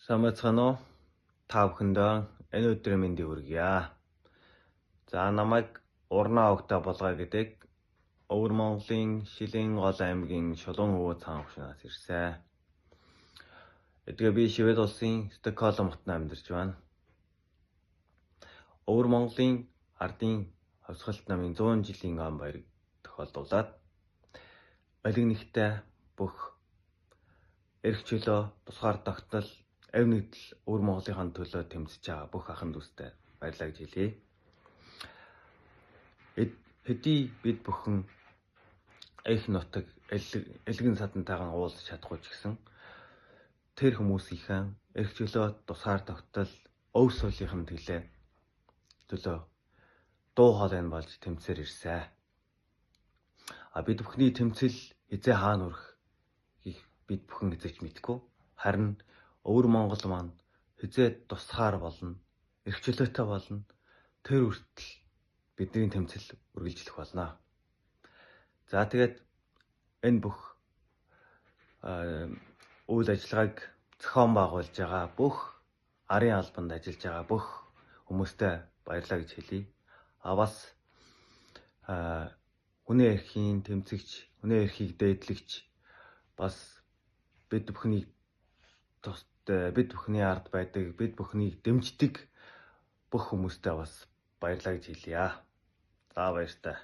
Самацгано та бүхэндээ энэ өдрийн мэндийг хүргье. За намайг Урнаа Огта болгоо гэдэг Өвөр Монголын Шилийн гол аймгийн Шулуун өвөө цаан хушнаас ирсэн. Эдгээр би Швед улсын Стокгольм хотод амьдарч байна. Өвөр Монголын ардын хувьсгалт намын 100 жилийн ам баярыг тохиолдуулаад олиг нэгтэй бүх эрх чөлөө, тусгаар тогтол, ав нэгдэл Өвөр Монголынхаа төлөө тэмцэж байгаа бүх ахын дүүстэй баярлалаа гэж хэлье. Хэдий бид бүхэн их нутаг элгэн садантайгаа уулзах чадахгүй ч гэсэн тэр хүмүүсийнхээ эрх чөлөө, тусгаар тогтол, өв суулийнхын төлөө дуу хоолойн болж тэмцээр ирсэн. Бид бүхний тэмцэл хизээ хаана хүрэх бид бүхэн эзэж мэдгүй. Харин Өвөр Монгол маань хизээ тусгаар болно, эрх чөлөөтэй болно. Тэр үртэл бидний тэмцэл үргэлжлэх болно. За тэгээд энэ бүх үйл ажиллагааг зохион байгуулж байгаа бүх арын албанд ажиллаж байгаа бүх хүмүүстээ баярлалаа гэж хэлье. Бас хүний эрхийн тэмцэгч, хүний эрхийг дээдлэгч бас бид бүхний ард байдаг, бид бүхнийг дэмждэг бүх хүмүүстээ бас баярлалаа гэж хэлье. За баяртай.